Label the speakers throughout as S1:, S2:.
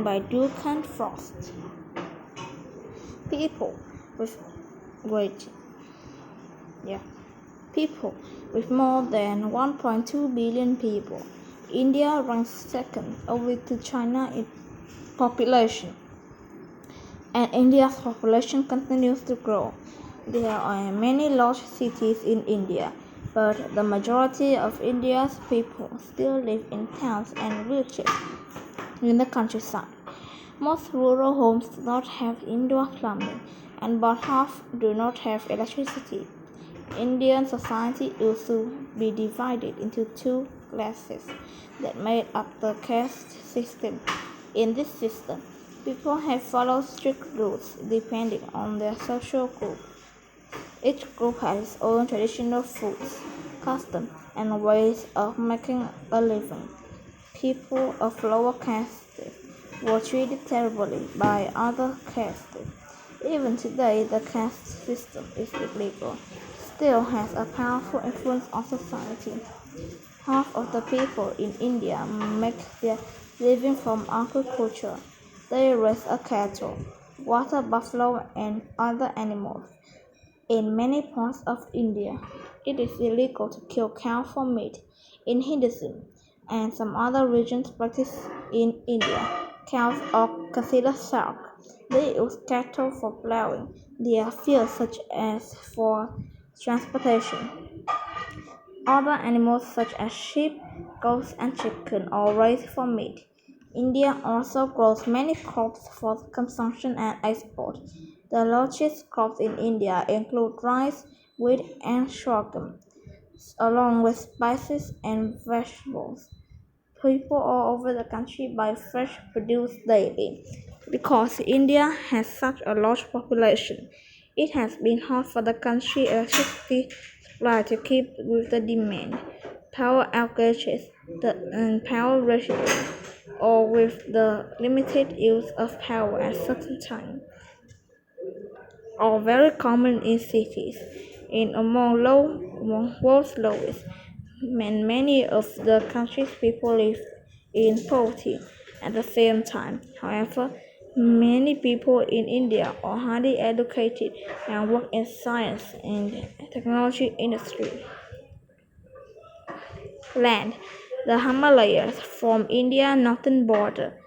S1: by Duncan Frost. People with wait, yeah, people with more than 1.2 billion people. India ranks second only to China in population, and India's population continues to grow. There are many large cities in India, but the majority of India's people still live in towns and villages in the countryside. Most rural homes do not have indoor plumbing, and about half do not have electricity. Indian society used to be divided into two classes that made up the caste system. In this system, people have followed strict rules depending on their social group. Each group has its own traditional foods, customs, and ways of making a living. People of lower castes were treated terribly by other castes. Even today, the caste system is illegal, still has a powerful influence on society. Half of the people in India make their living from agriculture. They raise a cattle, water buffalo, and other animals. In many parts of India, it is illegal to kill cow for meat. In Hinduism and some other religions practiced in India, cows are considered sacred. They use cattle for plowing their fields such as for transportation. Other animals such as sheep, goats, and chicken are raised for meat. India also grows many crops for consumption and export. The largest crops in India include rice, wheat, and sorghum, along with spices and vegetables. People all over the country buy fresh produce daily. Because India has such a large population, it has been hard for the country's electricity supply to keep with the demand. Power outages, and power rationing, or with the limited use of power at certain times, are very common in cities. In among world's lowest, and many of the country's people live in poverty at the same time. However, many people in India are highly educated and work in science and technology industry. Land. The Himalayas form India's northern border.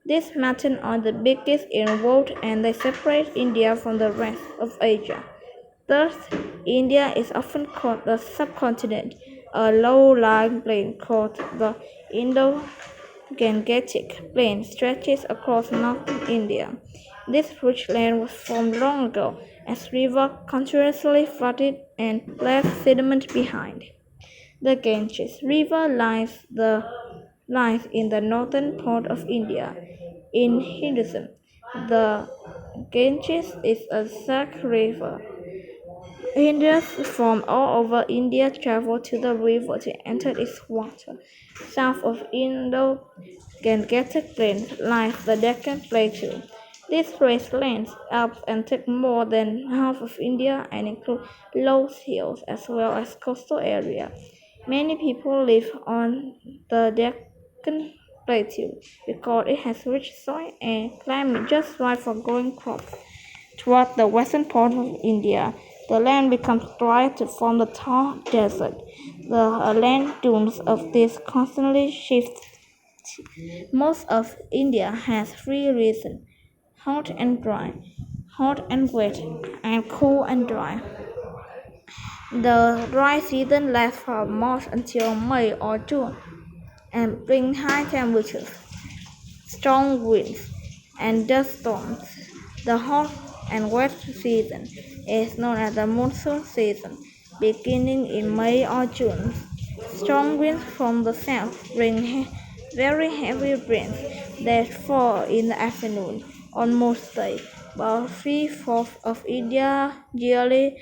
S1: These mountains are the biggest in the world and they separate India from the rest of Asia. Thus, India is often called the subcontinent. A low-lying plain called the Indo-Gangetic Plain stretches across northern India. This rich land was formed long ago as rivers continuously flooded and left sediment behind. The Ganges River lies in the northern part of India. In Hinduism, the Ganges is a sacred river. Hindus from all over India travel to the river to enter its water. South of Indo-Gangetic Plain lies the Deccan Plateau. This raised lands up and take more than half of India and include low hills as well as coastal area. Many people live on the Deccan Plateau because it has rich soil and climate just right for growing crops. Toward the western part of India, the land becomes dry to form the Thar Desert. The land dunes of this constantly shift. Most of India has three seasons: hot and dry, hot and wet, and cool and dry. The dry season lasts from March until May or June and brings high temperatures, strong winds, and dust storms. The hot and wet season is known as the monsoon season, beginning in May or June. Strong winds from the south bring very heavy rains that fall in the afternoon on most days. About three-fourths of India's yearly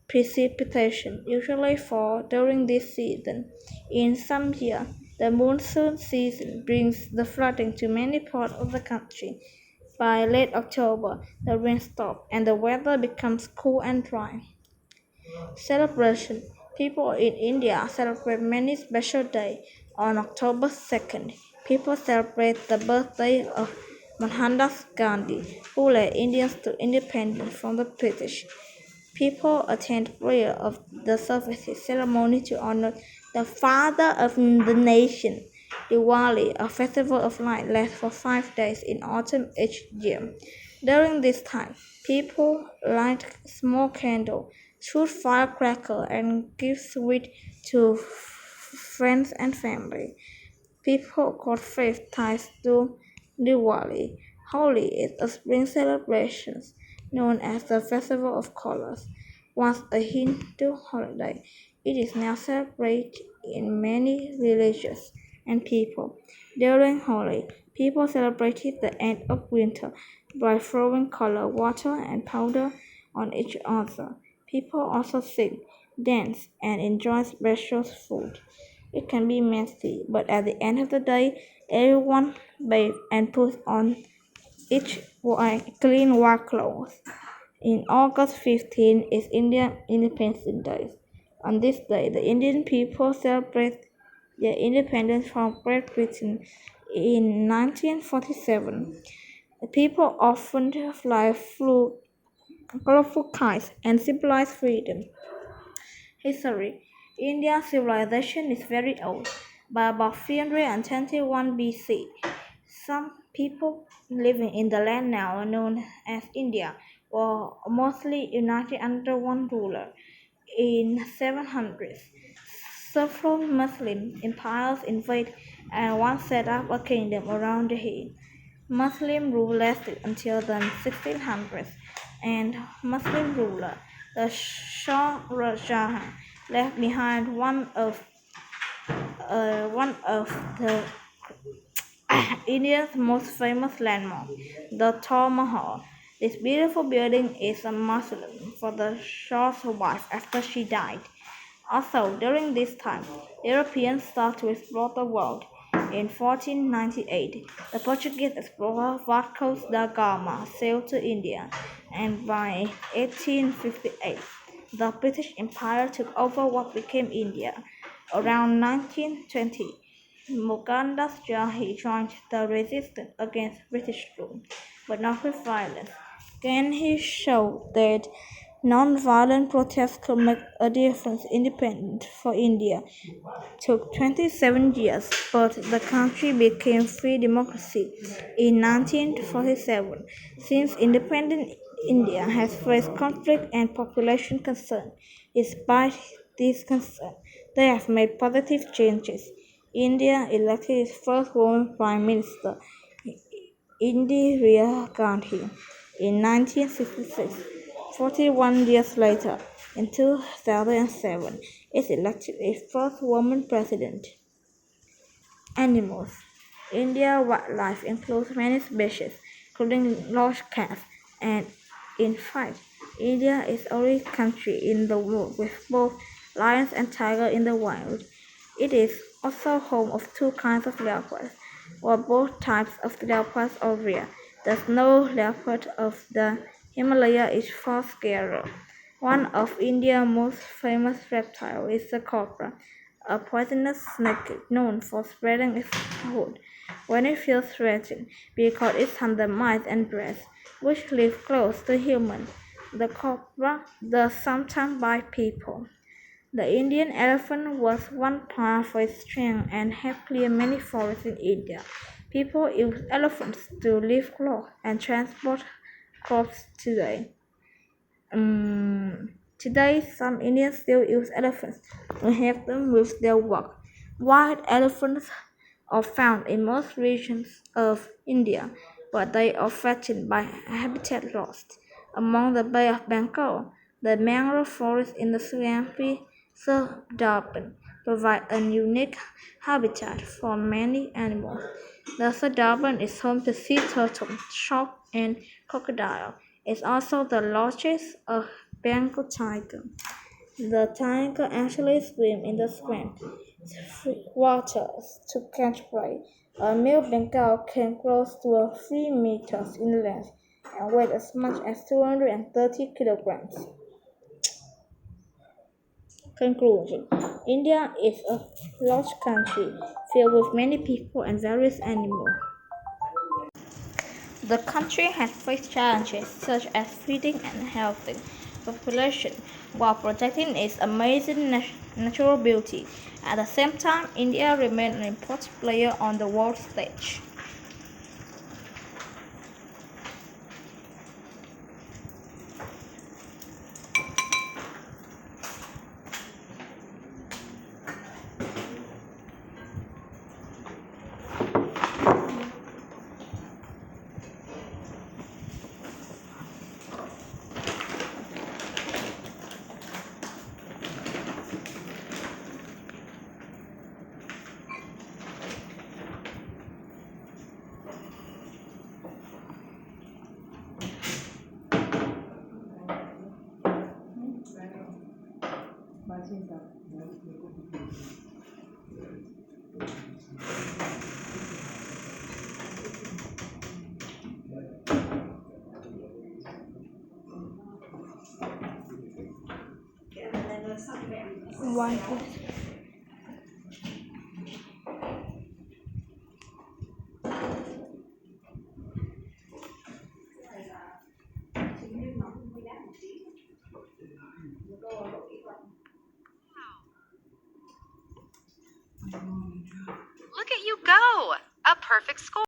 S1: precipitation usually fall during this season. In some years, the monsoon season brings the flooding to many parts of the country. By late October, the rain stops and the weather becomes cool and dry. Celebration. People in India celebrate many special days. On October 2nd, people celebrate the birthday of Mohandas Gandhi, who led Indians to independence from the British. People attend prayer of the services ceremony to honor the father of the nation. Diwali, a festival of light, lasts for 5 days in autumn each year. During this time, people light small candles, shoot firecrackers, and give sweets to friends and family. People call faith ties to Diwali. Holi is a spring celebration known as the Festival of Colors. Once a Hindu holiday, it is now celebrated in many villages and people. During Holi, people celebrated the end of winter by throwing color, water, and powder on each other. People also sing, dance, and enjoy special food. It can be messy, but at the end of the day, everyone bathes and puts on each clean white clothes. In August 15 is Indian Independence Day. On this day, the Indian people celebrate their independence from Great Britain in 1947. The people often fly colorful kites and symbolize freedom. History: India's civilization is very old. By about 321 BC, some people living in the land now known as India were mostly united under one ruler. In 700s, several Muslim empires invaded and once set up a kingdom around the Hind. Muslim rule lasted until the 1600s, and Muslim ruler the Shah Jahan left behind one of the India's most famous landmarks, the Taj Mahal. This beautiful building is a mausoleum for the Shah's wife after she died. Also, during this time, Europeans started to explore the world. In 1498, the Portuguese explorer Vasco da Gama sailed to India, and by 1858, the British Empire took over what became India. Around 1920, Mohandas Jahi joined the resistance against British rule, but not with violence. Can he show that non-violent protests could make a difference? Independence for India took 27 years, but the country became free democracy in 1947. Since independent, India has faced conflict and population concern. Despite these concerns, they have made positive changes. India elected its first woman prime minister, Indira Gandhi, in 1966. 41 years later, in 2007, it elected its first woman president. Animals. India's wildlife includes many species, including large cats, and in fact, India is the only country in the world with both lions and tigers in the wild. It is also home of two kinds of leopards, while both types of leopards are rare. The snow leopard of the Himalaya is far scarier. One of India's most famous reptiles is the cobra, a poisonous snake known for spreading its hood when it feels threatened because it hunts mice and rats, which live close to humans. The cobra does sometimes bite people. The Indian elephant was one part for its strength and helped clear many forests in India. People use elephants to lift cloth and transport crops today. Today, some Indians still use elephants to help them with their work. Wild elephants are found in most regions of India, but they are threatened by habitat loss. Among the Bay of Bengal, the mangrove forest in the swampy Sundarban provide a unique habitat for many animals. The Sundarban is home to sea turtle, shark, and crocodile. It's also the largest of Bengal tiger. The tiger actually swims in the swamp waters to catch prey. A male Bengal can grow to 3 meters in length and weigh as much as 230 kilograms. Conclusion: India is a large country filled with many people and various animals. The country has faced challenges such as feeding and healthing the population while protecting its amazing natural beauty. At the same time, India remains an important player on the world stage. One question.
S2: Look at you go! A perfect score.